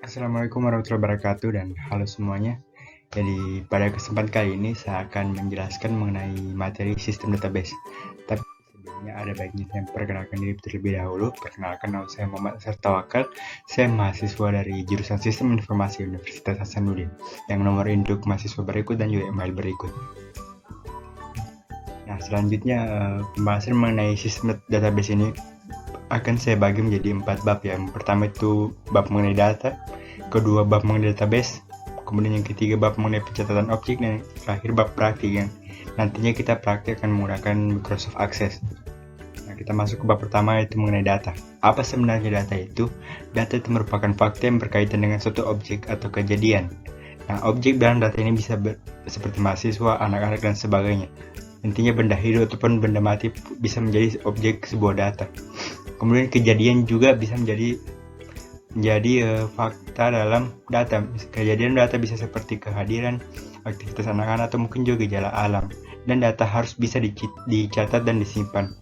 Assalamualaikum warahmatullahi wabarakatuh dan halo semuanya. Jadi pada kesempatan kali ini saya akan menjelaskan mengenai materi sistem database. Tapi sebelumnya ada baiknya saya perkenalkan diri terlebih dahulu. Perkenalkan, nama saya Muhammad Asar Tawakal. Saya mahasiswa dari jurusan Sistem Informasi Universitas Hasanuddin yang nomor induk mahasiswa berikut dan juga email berikut. Nah, selanjutnya pembahasan mengenai sistem database ini akan saya bagi menjadi 4 bab. Yang pertama itu bab mengenai data, kedua bab mengenai database, kemudian yang ketiga bab mengenai pencatatan objek, dan terakhir bab praktik yang nantinya kita praktik akan menggunakan Microsoft Access. Nah, kita masuk ke bab pertama, yaitu mengenai data. Apa sebenarnya data itu? Data itu merupakan fakta yang berkaitan dengan suatu objek atau kejadian. Nah, objek dalam data ini bisa seperti mahasiswa, anak-anak, dan sebagainya. Intinya benda hidup ataupun benda mati bisa menjadi objek sebuah data. Kemudian kejadian juga bisa menjadi fakta dalam data. Kejadian data bisa seperti kehadiran, aktivitas anak-anak, atau mungkin juga gejala alam. Dan data harus bisa dicatat dan disimpan.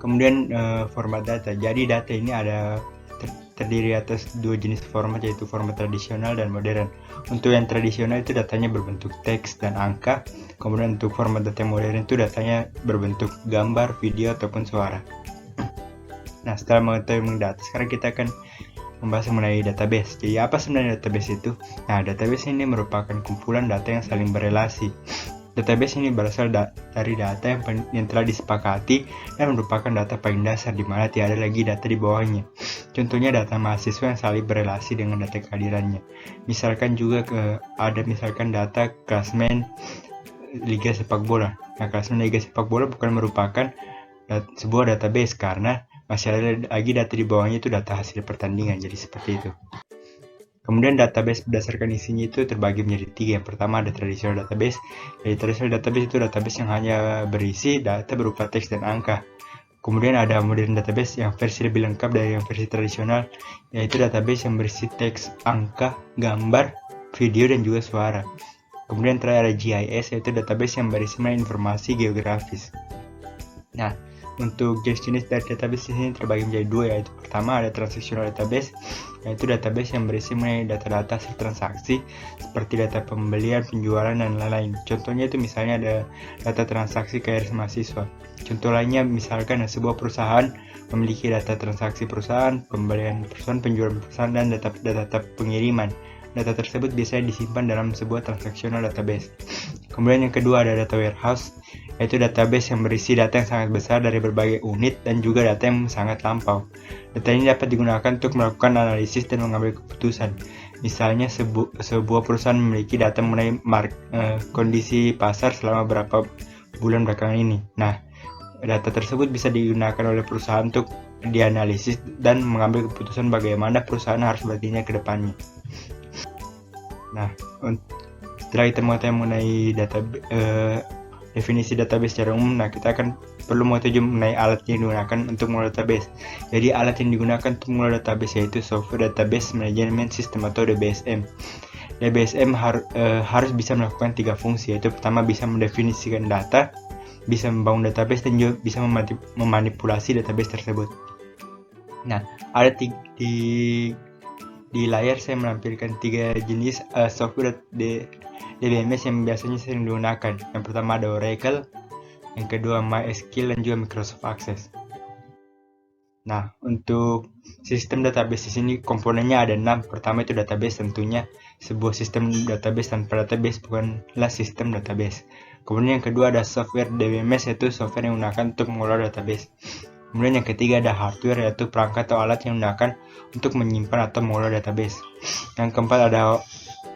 Kemudian format data. Jadi data ini terdiri atas dua jenis format, yaitu format tradisional dan modern. Untuk yang tradisional itu datanya berbentuk teks dan angka. Kemudian untuk format data yang modern itu datanya berbentuk gambar, video, ataupun suara. Nah, setelah mengetahui data, sekarang kita akan membahas mengenai database. Jadi apa sebenarnya database itu? Nah, database ini merupakan kumpulan data yang saling berelasi. Database ini berasal dari data yang telah disepakati dan merupakan data paling dasar di mana tiada lagi data di bawahnya. Contohnya data mahasiswa yang saling berelasi dengan data kehadirannya. Misalkan juga ada data klasmen Liga Sepak Bola. Nah, klasmen Liga Sepak Bola bukan merupakan sebuah database karena masih ada lagi data di bawahnya, itu data hasil pertandingan. Jadi seperti itu. Kemudian database berdasarkan isinya itu terbagi menjadi 3. Yang pertama ada traditional database. Jadi traditional database itu database yang hanya berisi data berupa teks dan angka. Kemudian ada modern database yang versi lebih lengkap dari yang versi tradisional, yaitu database yang berisi teks, angka, gambar, video, dan juga suara. Kemudian terakhir ada GIS, yaitu database yang berisi informasi geografis. Nah, untuk jenis-jenis dari database ini terbagi menjadi 2, yaitu pertama ada transactional database, yaitu database yang berisi data-data hasil transaksi seperti data pembelian, penjualan, dan lain-lain. Contohnya itu misalnya ada data transaksi KRS mahasiswa. Contoh lainnya misalkan sebuah perusahaan memiliki data transaksi perusahaan, pembelian perusahaan, penjualan perusahaan, dan data pengiriman. Data tersebut biasanya disimpan dalam sebuah transactional database. Kemudian yang kedua ada data warehouse, yaitu database yang berisi data yang sangat besar dari berbagai unit dan juga data yang sangat lampau. Data ini dapat digunakan untuk melakukan analisis dan mengambil keputusan. Misalnya sebuah perusahaan memiliki data mengenai kondisi pasar selama beberapa bulan belakangan ini. Nah, data tersebut bisa digunakan oleh perusahaan untuk dianalisis dan mengambil keputusan bagaimana perusahaan harus bertindak ke depannya. Nah, setelah kita mengetahui mengenai definisi database secara umum, nah kita akan perlu mengetahui mengenai alat yang digunakan untuk mengelola database. Jadi alat yang digunakan untuk mengelola database yaitu Software Database Management System atau DBSM. DBSM harus bisa melakukan 3 fungsi, yaitu pertama bisa mendefinisikan data, bisa membangun database, dan juga bisa memanipulasi database tersebut. Nah, ada di layar saya melampirkan 3 jenis software DBMS yang biasanya sering digunakan. Yang pertama ada Oracle, yang kedua MySQL, dan juga Microsoft Access. Nah, untuk sistem database di sini komponennya ada 6. Pertama itu database, tentunya sebuah sistem database tanpa database bukanlah sistem database. Kemudian yang kedua ada software DBMS, yaitu software yang digunakan untuk mengelola database. Kemudian yang ketiga ada hardware, yaitu perangkat atau alat yang digunakan untuk menyimpan atau mengelola database. Yang keempat ada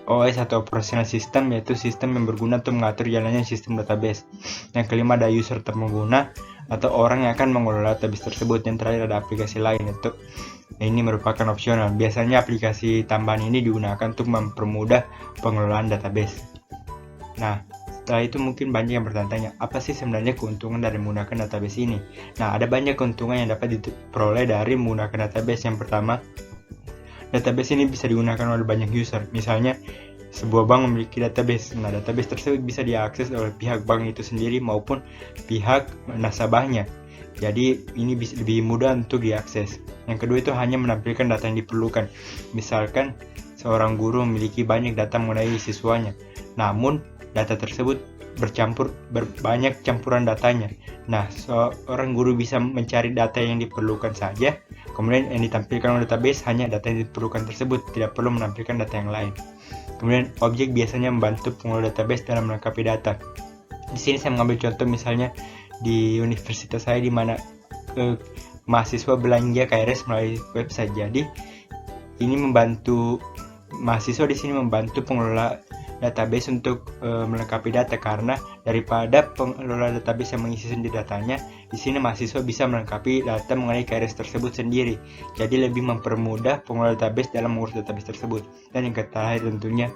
OS atau operational system, yaitu sistem yang berguna untuk mengatur jalannya sistem database. Yang kelima ada user atau pengguna atau orang yang akan mengelola database tersebut. Yang terakhir ada aplikasi lain, yaitu ini merupakan opsional. Biasanya aplikasi tambahan ini digunakan untuk mempermudah pengelolaan database. Nah, setelah itu mungkin banyak yang bertanya, apa sih sebenarnya keuntungan dari menggunakan database ini? Nah, ada banyak keuntungan yang dapat diperoleh dari menggunakan database. Yang pertama, database ini bisa digunakan oleh banyak user. Misalnya, sebuah bank memiliki database. Nah, database tersebut bisa diakses oleh pihak bank itu sendiri maupun pihak nasabahnya. Jadi ini bisa lebih mudah untuk diakses. Yang kedua itu hanya menampilkan data yang diperlukan. Misalkan seorang guru memiliki banyak data mengenai siswanya, namun data tersebut banyak campuran datanya. Nah, seorang guru bisa mencari data yang diperlukan saja, kemudian yang ditampilkan oleh database hanya data yang diperlukan tersebut, tidak perlu menampilkan data yang lain. Kemudian objek biasanya membantu pengelola database dalam melengkapi data. Di sini saya mengambil contoh misalnya di universitas saya di mana mahasiswa belanja KRS melalui website. Jadi ini membantu mahasiswa di sini membantu pengelola database untuk melengkapi data, karena daripada pengelola database yang mengisi sendiri datanya, di sini mahasiswa bisa melengkapi data mengenai KRS tersebut sendiri. Jadi lebih mempermudah pengelola database dalam mengurus database tersebut. Dan yang terakhir tentunya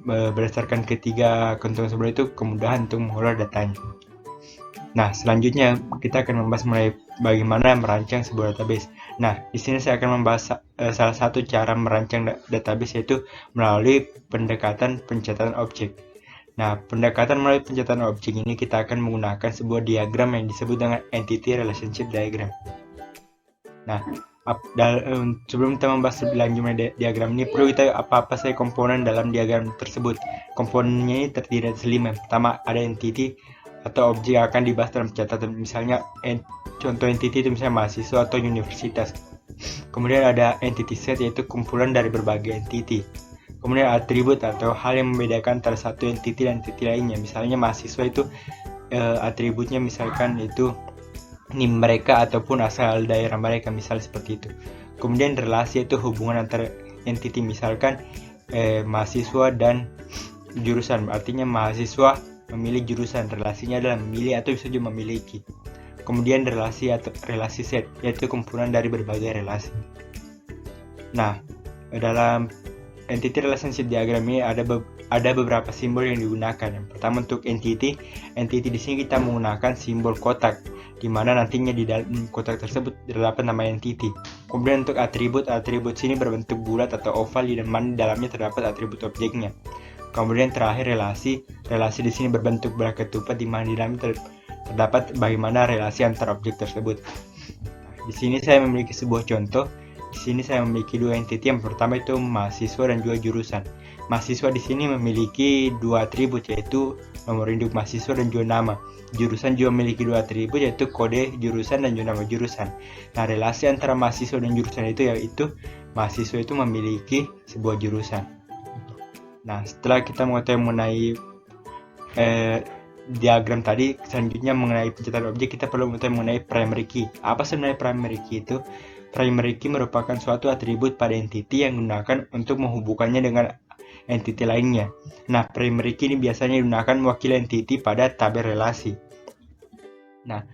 berdasarkan ketiga keuntungan sebelum itu, kemudahan untuk mengelola datanya. Nah, selanjutnya kita akan membahas mengenai bagaimana merancang sebuah database. Nah, di sini saya akan membahas salah satu cara merancang database, yaitu melalui pendekatan pencatatan objek. Nah, pendekatan melalui pencatatan objek ini kita akan menggunakan sebuah diagram yang disebut dengan Entity Relationship Diagram. Nah, sebelum kita membahas lebih lanjut mengenai diagram ini, perlu kita apa saja komponen dalam diagram tersebut. Komponennya ini terdiri dari 5. Pertama, ada entity atau objek yang akan dibahas dalam pencatatan. Misalnya contoh entity itu misalnya mahasiswa atau universitas. Kemudian ada entity set, yaitu kumpulan dari berbagai entity. Kemudian atribut atau hal yang membedakan antara satu entity dan entity lainnya. Misalnya mahasiswa itu atributnya misalkan itu NIM mereka ataupun asal daerah mereka, misalnya seperti itu. Kemudian relasi itu hubungan antara entity, misalkan mahasiswa dan jurusan. Artinya mahasiswa memilih jurusan, relasinya adalah memilih atau bisa juga memiliki. Kemudian relasi atau relasi set, yaitu kumpulan dari berbagai relasi. Nah, dalam entity relationship diagram ini ada beberapa simbol yang digunakan. Yang pertama untuk entity di sini kita menggunakan simbol kotak, di mana nantinya di dalam kotak tersebut terdapat nama entity. Kemudian untuk atribut sini berbentuk bulat atau oval, di mana di dalamnya terdapat atribut objeknya. Kemudian terakhir relasi di sini berbentuk bola ketupat, di mana di dalamnya terdapat bagaimana relasi antar objek tersebut. Di sini saya memiliki sebuah contoh. Di sini saya memiliki dua entity. Yang pertama itu mahasiswa dan juga jurusan. Mahasiswa di sini memiliki dua atribut, yaitu nomor induk mahasiswa dan juga nama. Jurusan juga memiliki dua atribut, yaitu kode jurusan dan juga nama jurusan. Nah, relasi antara mahasiswa dan jurusan itu yaitu mahasiswa itu memiliki sebuah jurusan. Nah, setelah kita mengetahui mengenai diagram tadi, selanjutnya mengenai pencatatan objek kita perlu mengetahui mengenai primary key. Apa sebenarnya primary key itu? Primary key merupakan suatu atribut pada entity yang digunakan untuk menghubungkannya dengan entity lainnya. Nah, primary key ini biasanya digunakan mewakili entity pada tabel relasi. Nah,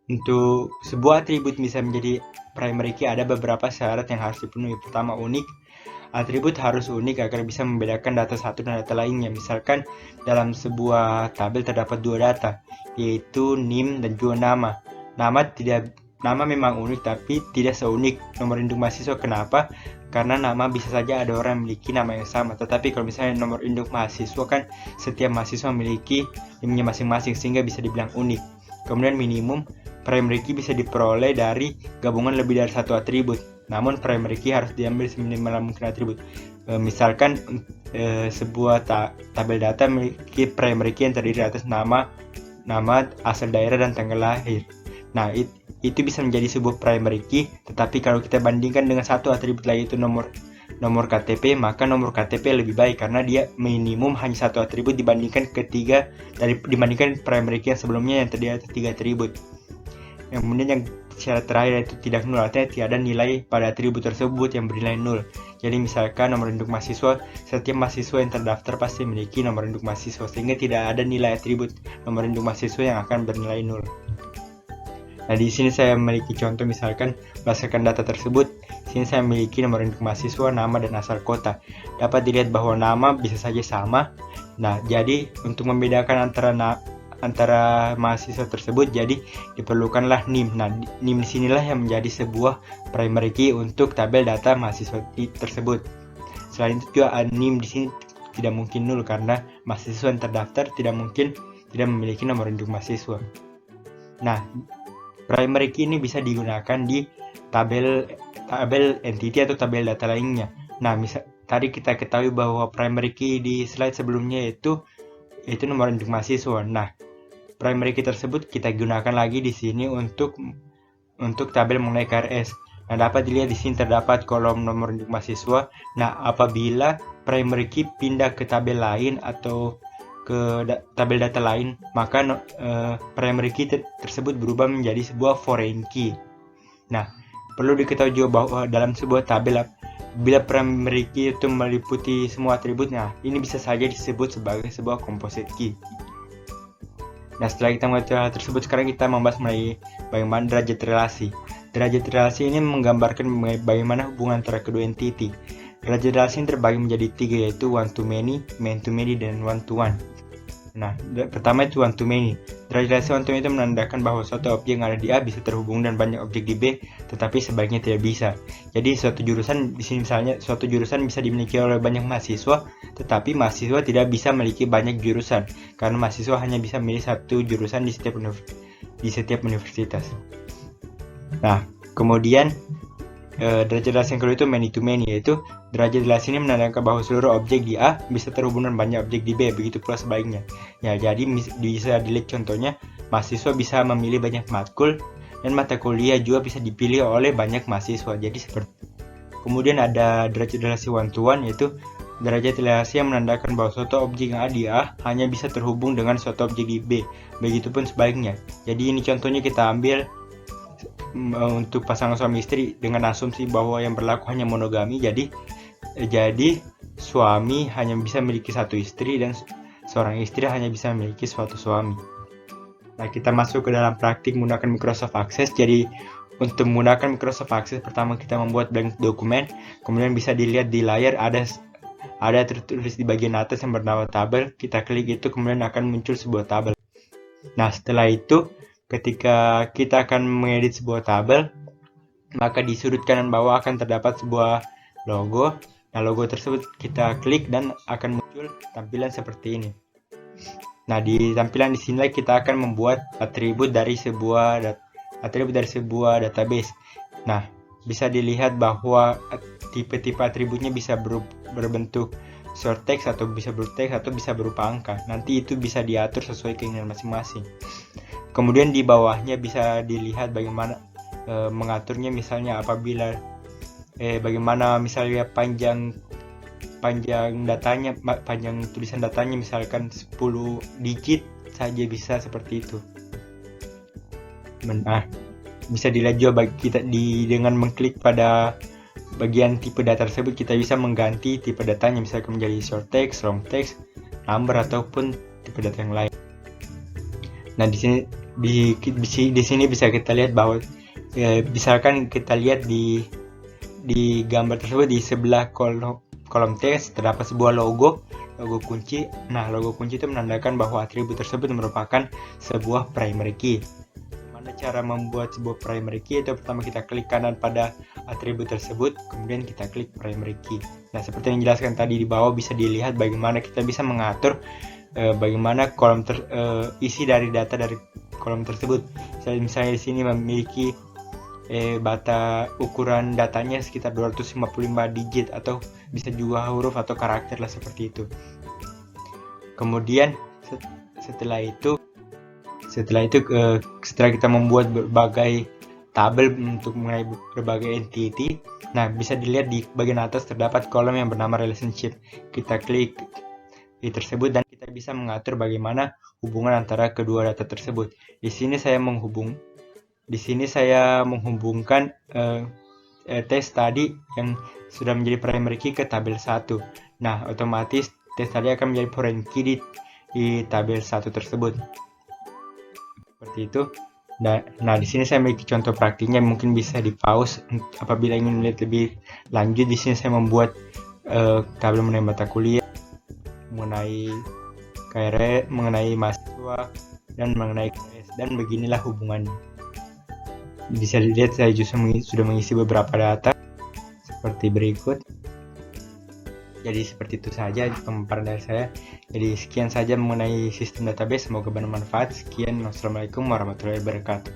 untuk sebuah atribut bisa menjadi primary key ada beberapa syarat yang harus dipenuhi. Pertama, unik. Atribut harus unik agar bisa membedakan data satu dan data lainnya. Misalkan dalam sebuah tabel terdapat dua data, yaitu NIM dan juga nama. Nama memang unik, tapi tidak seunik nomor induk mahasiswa. Kenapa? Karena nama bisa saja ada orang yang memiliki nama yang sama. Tetapi kalau misalnya nomor induk mahasiswa kan setiap mahasiswa memiliki NIM-nya masing-masing, sehingga bisa dibilang unik. Kemudian minimum, primary key bisa diperoleh dari gabungan lebih dari satu atribut. Namun primary key harus diambil seminimal mungkin atribut. Misalkan sebuah tabel data memiliki primary key yang terdiri atas nama, asal daerah dan tanggal lahir. Nah, itu bisa menjadi sebuah primary key. Tetapi kalau kita bandingkan dengan satu atribut lain, yaitu nomor KTP, maka nomor KTP lebih baik karena dia minimum hanya satu atribut dibandingkan primary key yang sebelumnya yang terdiri atas 3 atribut. Kemudian yang syarat terakhir yaitu tidak nol, artinya tiada nilai pada atribut tersebut yang bernilai nol. Jadi misalkan nomor induk mahasiswa, setiap mahasiswa yang terdaftar pasti memiliki nomor induk mahasiswa, sehingga tidak ada nilai atribut nomor induk mahasiswa yang akan bernilai nol. Nah, di sini saya memiliki contoh, misalkan berdasarkan data tersebut, di sini saya memiliki nomor induk mahasiswa, nama dan asal kota. Dapat dilihat bahwa nama bisa saja sama. Nah, jadi untuk membedakan antara mahasiswa tersebut, jadi diperlukanlah NIM. Nah, NIM disinilah yang menjadi sebuah primary key untuk tabel data mahasiswa tersebut. Selain itu juga NIM di sini tidak mungkin nol karena mahasiswa yang terdaftar tidak mungkin tidak memiliki nomor induk mahasiswa. Nah, primary key ini bisa digunakan di tabel entity atau tabel data lainnya. Nah, tadi kita ketahui bahwa primary key di slide sebelumnya itu nomor induk mahasiswa. Nah, primary key tersebut kita gunakan lagi di sini untuk tabel mengenai KRS. Nah, dapat dilihat di sini terdapat kolom nomor induk mahasiswa. Nah, apabila primary key pindah ke tabel lain atau ke tabel data lain, maka primary key tersebut berubah menjadi sebuah foreign key. Nah, perlu diketahui juga bahwa dalam sebuah tabel, bila primary key itu meliputi semua atributnya, ini bisa saja disebut sebagai sebuah composite key. Nah, setelah kita mengetahui hal tersebut, sekarang kita membahas mengenai bagaimana derajat relasi. Derajat relasi ini menggambarkan bagaimana hubungan antara kedua entity. Derajat relasi ini terbagi menjadi 3, yaitu one to many, man to many, dan one to one. Nah, pertama itu one to many. Derajat relasi one to many itu menandakan bahwa suatu objek yang ada di A bisa terhubung dan banyak objek di B, tetapi sebaiknya tidak bisa. Jadi suatu jurusan di sini misalnya suatu jurusan bisa dimiliki oleh banyak mahasiswa, tetapi mahasiswa tidak bisa memiliki banyak jurusan karena mahasiswa hanya bisa memilih satu jurusan di setiap universitas. Nah, kemudian derajat relasi yang kedua itu many to many, yaitu derajat relasi ini menandakan bahwa seluruh objek di A bisa terhubung dengan banyak objek di B, begitu pula sebaliknya. Ya, jadi bisa dilihat contohnya, mahasiswa bisa memilih banyak matkul dan mata kuliah juga bisa dipilih oleh banyak mahasiswa. Jadi seperti. Kemudian ada derajat relasi one to one, yaitu derajat relasi yang menandakan bahwa suatu objek yang ada di A hanya bisa terhubung dengan suatu objek di B, begitupun sebaliknya. Jadi ini contohnya kita ambil untuk pasangan suami istri dengan asumsi bahwa yang berlaku hanya monogami. Jadi suami hanya bisa memiliki satu istri dan seorang istri hanya bisa memiliki suatu suami. Nah, kita masuk ke dalam praktik menggunakan Microsoft Access. Jadi untuk menggunakan Microsoft Access, pertama kita membuat blank dokumen, kemudian bisa dilihat di layar ada tertulis di bagian atas yang bernama tabel. Kita klik itu, kemudian akan muncul sebuah tabel. Nah, setelah itu ketika kita akan mengedit sebuah tabel, maka di sudut kanan bawah akan terdapat sebuah logo. Nah, logo tersebut kita klik dan akan muncul tampilan seperti ini. Nah, di tampilan di sini kita akan membuat atribut dari sebuah database. Nah, bisa dilihat bahwa tipe-tipe atributnya bisa berbentuk short text atau bisa berupa teks atau bisa berupa angka. Nanti itu bisa diatur sesuai keinginan masing-masing. Kemudian di bawahnya bisa dilihat bagaimana mengaturnya, misalnya apabila bagaimana misalnya panjang tulisan datanya misalkan 10 digit saja, bisa seperti itu. Nah, bisa dilihat juga dengan mengklik pada bagian tipe data tersebut, kita bisa mengganti tipe datanya misalkan menjadi short text, long text, number, ataupun tipe data yang lain. Nah, di sini bisa kita lihat bahwa misalkan kita lihat di gambar tersebut di sebelah kolom teks terdapat sebuah logo kunci. Nah, logo kunci itu menandakan bahwa atribut tersebut merupakan sebuah primary key. Bagaimana cara membuat sebuah primary key? Itu pertama kita klik kanan pada atribut tersebut, kemudian kita klik primary key. Nah, seperti yang dijelaskan tadi di bawah, bisa dilihat bagaimana kita bisa mengatur bagaimana isi dari data dari kolom tersebut. Misalnya di sini memiliki ukuran datanya sekitar 255 digit, atau bisa juga huruf atau karakter lah, seperti itu. Kemudian setelah kita membuat berbagai tabel untuk mengenai berbagai entity, nah bisa dilihat di bagian atas terdapat kolom yang bernama relationship. Kita klik di tersebut dan kita bisa mengatur bagaimana hubungan antara kedua data tersebut. Di sini saya menghubungkan teks tadi yang sudah menjadi primary key ke tabel 1. Nah, otomatis teks tadi akan menjadi foreign key di tabel 1 tersebut. Seperti itu. Nah, di sini saya memiliki contoh praktiknya, mungkin bisa di pause apabila ingin melihat lebih lanjut. Di sini saya membuat tabel mengenai mata kuliah, mengenai KRS, mengenai mahasiswa, dan mengenai KRS, dan beginilah hubungannya. Bisa dilihat saya sudah mengisi beberapa data seperti berikut. Jadi seperti itu saja pemaparan dari saya. Jadi sekian saja mengenai sistem database, semoga bermanfaat. Sekian, wassalamualaikum warahmatullahi wabarakatuh.